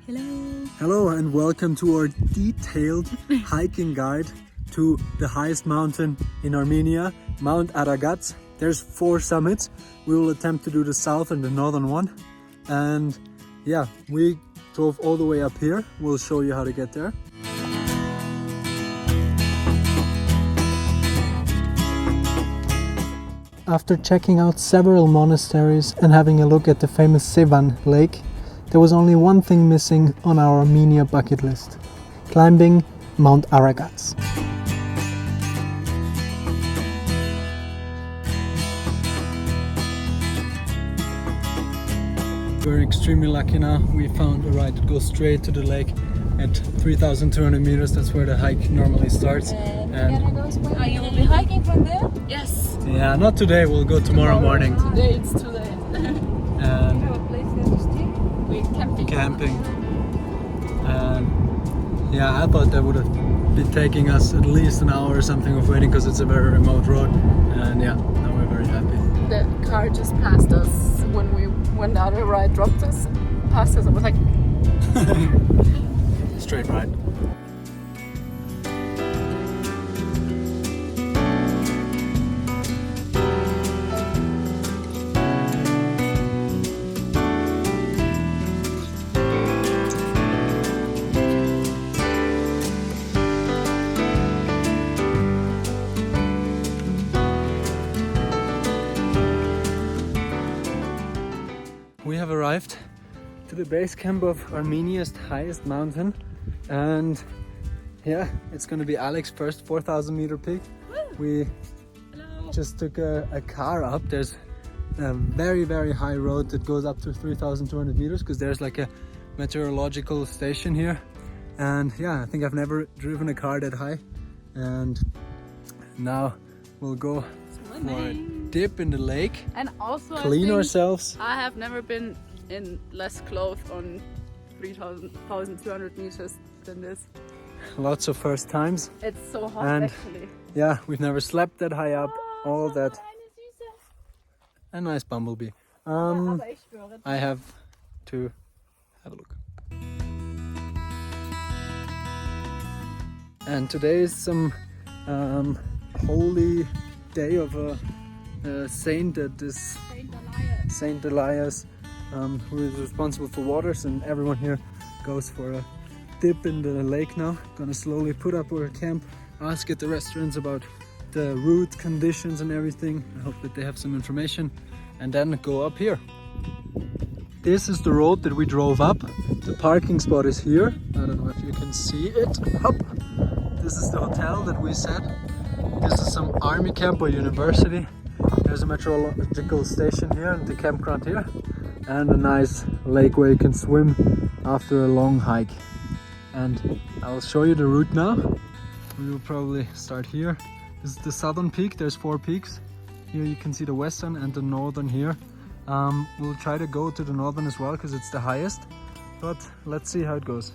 Hello. Hello and welcome to our detailed hiking guide to the highest mountain in Armenia, Mount Aragats. There's 4 summits. We will attempt to do the south and the northern one. And yeah, we drove all the way up here. We'll show you how to get there. After checking out several monasteries and having a look at the famous Sevan lake, there was only one thing missing on our Armenia bucket list: climbing Mount Aragats. We're extremely lucky now. We found a ride that goes straight to the lake at 3,200 meters. That's where the hike normally starts. And you will be hiking from there? Yes. Yeah, not today. We'll go tomorrow morning. Today it's too late. And Have a place there to stay? We're camping. And yeah, I thought that would have been taking us at least an hour or something of waiting because it's a very remote road. And yeah, now we're very happy. The car just passed us when the other ride dropped us. Passed us. I was like, Straight ride. We have arrived to the base camp of Armenia's highest mountain, and yeah, it's gonna be Alex's first 4,000 meter peak. We just took a car up. There's a very high road that goes up to 3,200 meters because there's like a meteorological station here. And yeah, I think I've never driven a car that high. And now we'll go for a dip in the lake, and also clean ourselves. I have never been in less clothes on 3,200 meters than this. Lots of first times. It's so hot And actually. yeah, we've never slept that high up. All that. A nice bumblebee. I have to have a look. And today is some holy day of a saint that is Saint Elias, who is responsible for waters, and everyone here goes for a dip in the lake now. Gonna slowly put up our camp, ask at the restaurants about the route conditions and everything. I hope that they have some information, and then go up here. This is the road that we drove up. The parking spot is here. I don't know if you can see it. Up. This is the hotel that we set. This is some army camp or university. There's a meteorological station here and the campground here, and a nice lake where you can swim after a long hike. And I'll show you the route now. We will probably start here. This is the southern peak. There's 4 peaks. Here you can see the western and the northern here. We'll try to go to the northern as well because it's the highest, but let's see how it goes.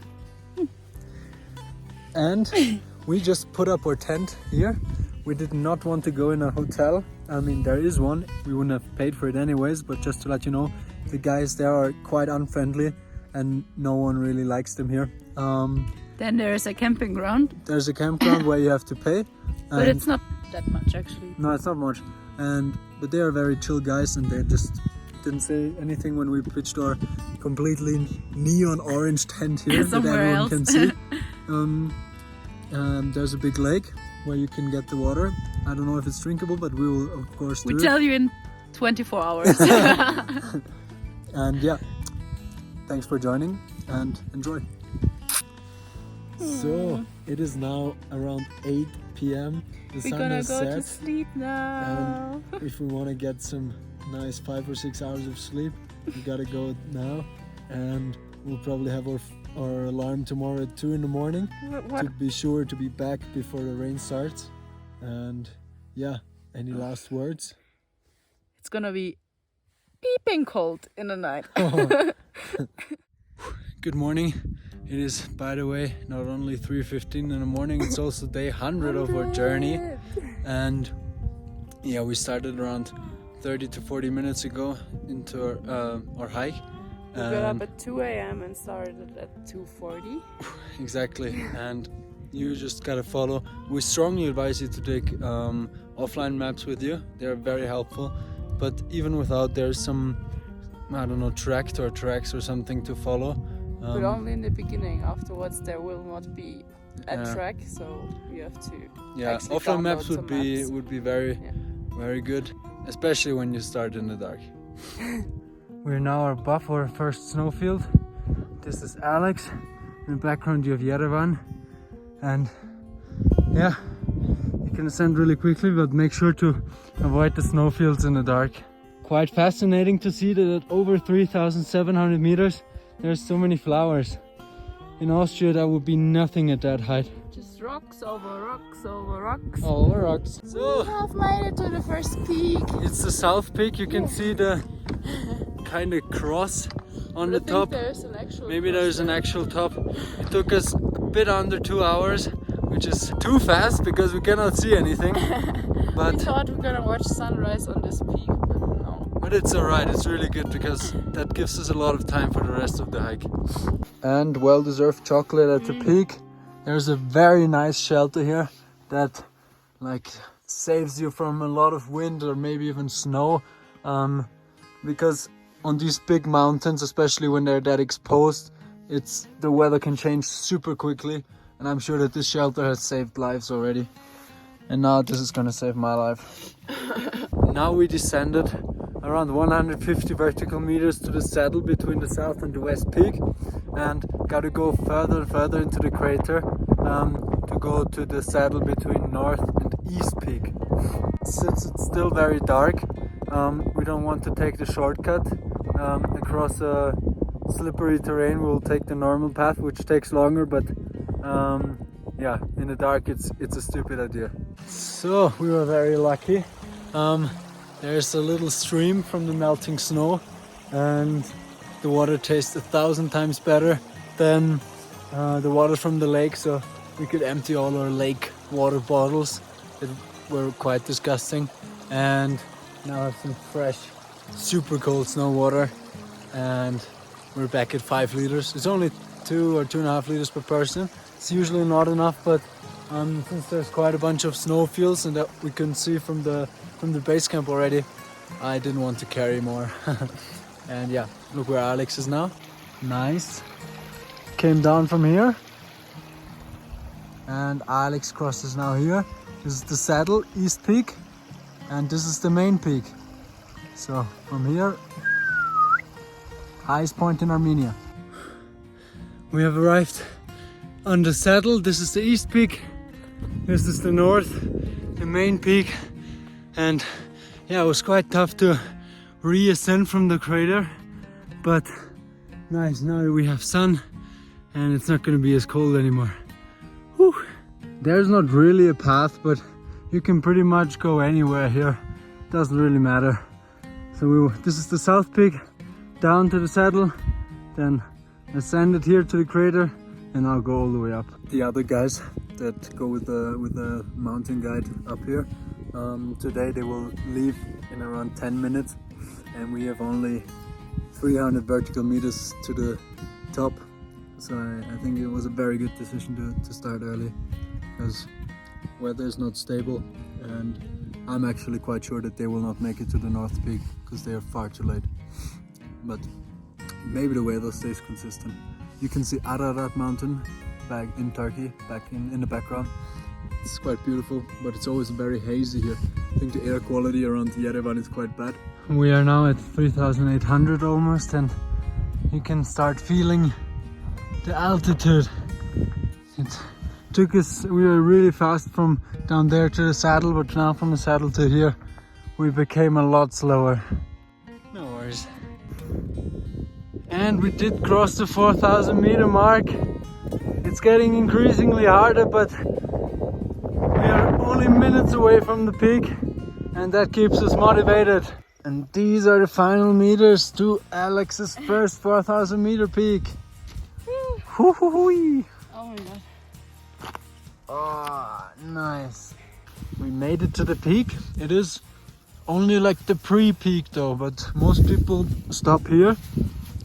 And we just put up our tent here. We did not want to go in a hotel. I mean, there is one. We wouldn't have paid for it anyways, but just to let you know, the guys there are quite unfriendly and no one really likes them here. Then there is a camping ground. There's a campground where you have to pay. But it's not that much actually. No, it's not much. But they are very chill guys, and they just didn't say anything when we pitched our completely neon orange tent here that everyone can see. There's a big lake where you can get the water. I don't know if it's drinkable, but we will of course do it. We tell you in 24 hours. And yeah, thanks for joining and enjoy. So it is now around 8 p.m. The We're sun gonna has go set, to sleep now. and if we want to get some nice 5 or 6 hours of sleep, we gotta go now. And we'll probably have our alarm tomorrow at 2 in the morning to be sure to be back before the rain starts. And yeah, any last words? It's gonna be peeping cold in the night. Good morning. It is, by the way, not only 3:15 in the morning, it's also day 100 of our journey. And yeah, we started around 30 to 40 minutes ago into our hike. We got up at 2 a.m. and started at 2:40. Exactly, and you just gotta follow. We strongly advise you to take offline maps with you. They're very helpful, but even without, there's some, I don't know, tracks or something to follow. But only in the beginning. Afterwards there will not be a track, so you have to offline maps would be very very good, especially when you start in the dark. We're now above our first snowfield. This is Alex. In the background you have Yerevan, and yeah, you can ascend really quickly, but make sure to avoid the snowfields in the dark. Quite fascinating to see that at over 3,700 meters there's so many flowers. In Austria that would be nothing at that height. Just rocks over rocks over rocks. All rocks. So we have made it to the first peak. It's the south peak. You can see the kind of cross on the top. Maybe there's an actual top. It took us a bit under 2 hours, which is too fast because we cannot see anything. But we thought we were gonna watch sunrise on this peak, but no. But it's alright, it's really good because that gives us a lot of time for the rest of the hike. And well-deserved chocolate at the peak. There's a very nice shelter here that saves you from a lot of wind or maybe even snow. Because on these big mountains, especially when they're that exposed, the weather can change super quickly. And I'm sure that this shelter has saved lives already. And now this is gonna save my life. Now we descended around 150 vertical meters to the saddle between the south and the west peak, and got to go further and further into the crater to go to the saddle between north and east peak. Since it's still very dark, we don't want to take the shortcut across a slippery terrain. We'll take the normal path, which takes longer, but yeah, in the dark it's a stupid idea. So we were very lucky. There's a little stream from the melting snow, and the water tastes 1,000 times better than the water from the lake, so we could empty all our lake water bottles that were quite disgusting, and now have some fresh, super cold snow water, and we're back at 5 liters. It's only 2 or 2.5 liters per person. It's usually not enough, but since there's quite a bunch of snowfields and that we can see from the base camp already, I didn't want to carry more. And yeah, look where Alex is now. Nice. Came down from here, and Alex crosses now here. This is the saddle, east peak, and this is the main peak. So from here, highest point in Armenia. We have arrived on the saddle. This is the east peak. This is the north, the main peak. And yeah, it was quite tough to re-ascend from the crater, but nice, now we have sun and it's not going to be as cold anymore. Whew. There's not really a path, but you can pretty much go anywhere here. Doesn't really matter. So this is the south peak, down to the saddle, then ascended here to the crater, and I'll go all the way up. The other guys that go with the mountain guide up here, today they will leave in around 10 minutes, and we have only 300 vertical meters to the top. So I think it was a very good decision to start early, because weather is not stable, and I'm actually quite sure that they will not make it to the North Peak because they are far too late. But maybe the weather stays consistent. You can see Ararat mountain back in Turkey, back in the background. It's quite beautiful, but it's always very hazy here. I think the air quality around Yerevan is quite bad. We are now at 3,800 almost, and you can start feeling the altitude. It took us, we were really fast from down there to the saddle, but now from the saddle to here we became a lot slower. No worries. And we did cross the 4,000 meter mark. It's getting increasingly harder, but we are only minutes away from the peak, and that keeps us motivated. And these are the final meters to Alex's first 4,000 meter peak. Hoo-hoo-hoo-wee. Oh my god. Oh, nice. We made it to the peak. It is only like the pre-peak though, but most people stop here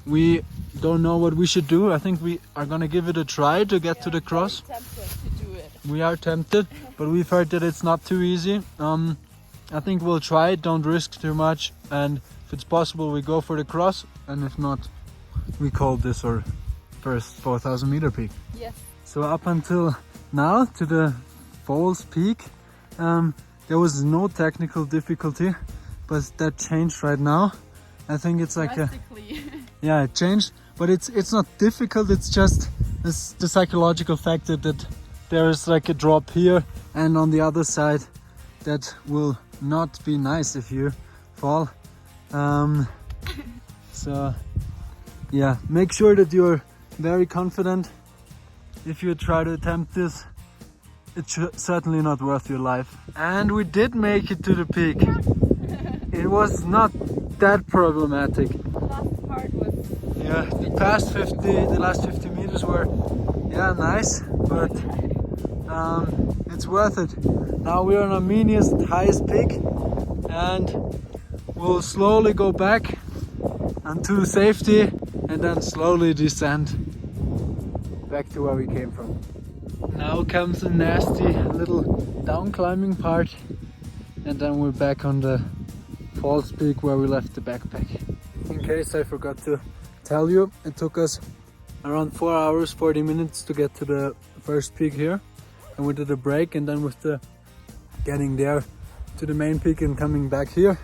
we don't know what we should do. I think we are gonna give it a try to get to the cross. Tempted to do it. We are tempted, but we've heard that it's not too easy. I think we'll try it, don't risk too much, and if it's possible we go for the cross, and if not, we call this our first 4,000 meter peak. Yes. So up until now, to the falls peak, there was no technical difficulty, but that changed right now. I think it's like yeah, it changed, but it's not difficult. It's just the psychological factor that there is like a drop here, and on the other side, that will not be nice if you fall. So yeah, make sure that you're very confident. If you try to attempt this, it's certainly not worth your life. And we did make it to the peak. It was not that problematic. The last part was... Yeah, the last 50 meters were, yeah, nice, but it's worth it. Now we're on Armenia's highest peak, and we'll slowly go back unto safety and then slowly descend back to where we came from. Now comes a nasty little down climbing part, and then we're back on the falls peak where we left the backpack. In case I forgot to tell you, it took us around 4 hours 40 minutes to get to the first peak here, and we did a break, and then with the getting there to the main peak and coming back here,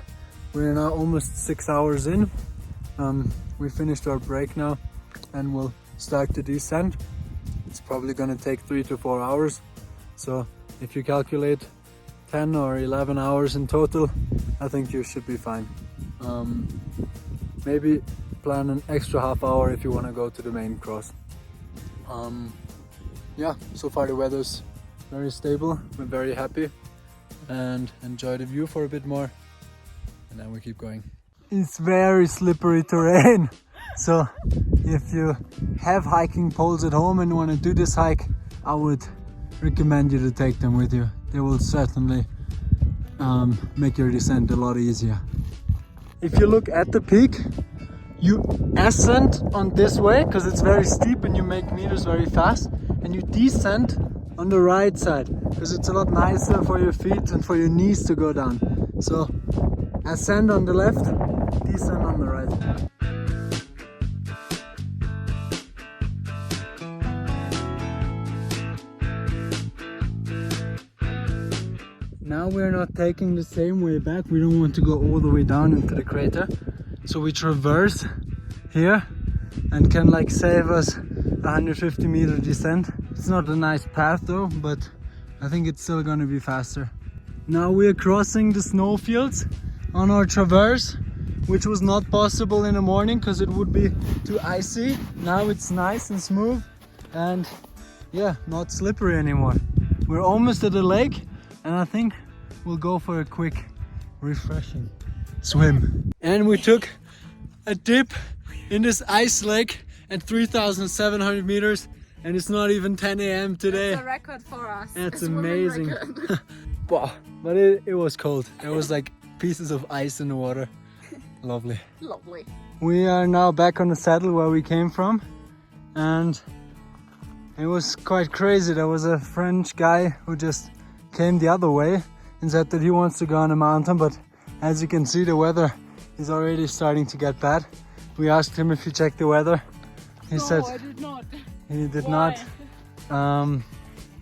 we're now almost 6 hours in. We finished our break now and we'll start the descent. It's probably gonna take 3 to 4 hours, so if you calculate 10 or 11 hours in total, I think you should be fine. Maybe plan an extra half hour if you want to go to the main cross. Yeah, so far the weather's very stable. We're very happy and enjoy the view for a bit more, and then we keep going. It's very slippery terrain, so if you have hiking poles at home and want to do this hike, I would recommend you to take them with you. They will certainly make your descent a lot easier. If you look at the peak, you ascend on this way because it's very steep and you make meters very fast, and you descend on the right side because it's a lot nicer for your feet and for your knees to go down. So ascend on the left, descend on the right. Now we're not taking the same way back. We don't want to go all the way down into the crater, so we traverse here and can like save us 150 meter descent. It's not a nice path though, but I think it's still gonna be faster. Now we're crossing the snowfields on our traverse, which was not possible in the morning because it would be too icy. Now it's nice and smooth and yeah, not slippery anymore. We're almost at the lake, and I think we'll go for a quick refreshing swim. And we took a dip in this ice lake at 3,700 meters, and it's not even 10 a.m. today. That's a record for us. That's amazing. Wow, but it was cold. There was like pieces of ice in the water. Lovely. Lovely. We are now back on the saddle where we came from, and it was quite crazy. There was a French guy who just came the other way and said that he wants to go on a mountain, but as you can see, the weather is already starting to get bad. We asked him if he checked the weather. He said I did not. He did Why? not.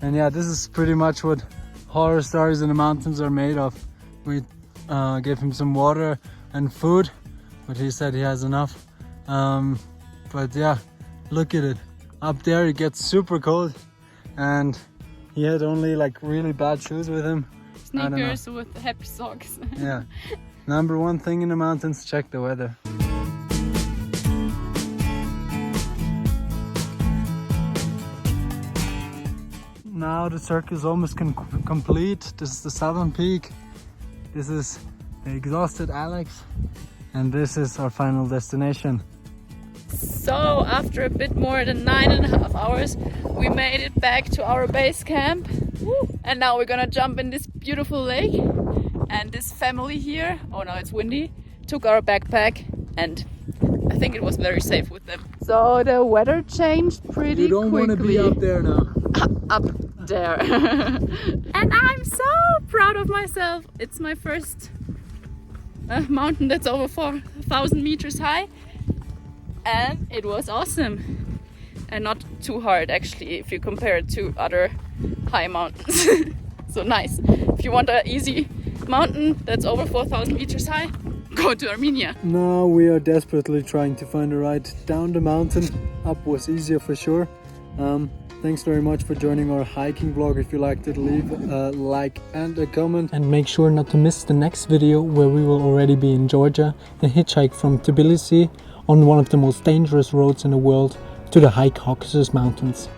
And yeah, this is pretty much what horror stories in the mountains are made of. We gave him some water and food, but he said he has enough. But yeah, look at it. Up there it gets super cold, and he had only like really bad shoes with him. Sneakers with happy socks. Yeah. Number one thing in the mountains, check the weather. Now the circle is almost complete. This is the southern peak. This is the exhausted Alex, and this is our final destination. So after a bit more than 9.5 hours, we made it back to our base camp. And now we're gonna jump in this beautiful lake. And this family here, oh no, it's windy, took our backpack and I think it was very safe with them. So the weather changed pretty quickly. You don't want to be up there now. Up there. And I'm so proud of myself. It's my first mountain that's over 4,000 meters high. And it was awesome. And not too hard actually if you compare it to other high mountains. So nice. If you want an easy mountain that's over 4,000 meters high, go to Armenia. Now we are desperately trying to find a ride down the mountain. Up was easier for sure. Thanks very much for joining our hiking vlog. If you liked it, leave a like and a comment. And make sure not to miss the next video where we will already be in Georgia and hitchhike from Tbilisi on one of the most dangerous roads in the world to the high Caucasus Mountains.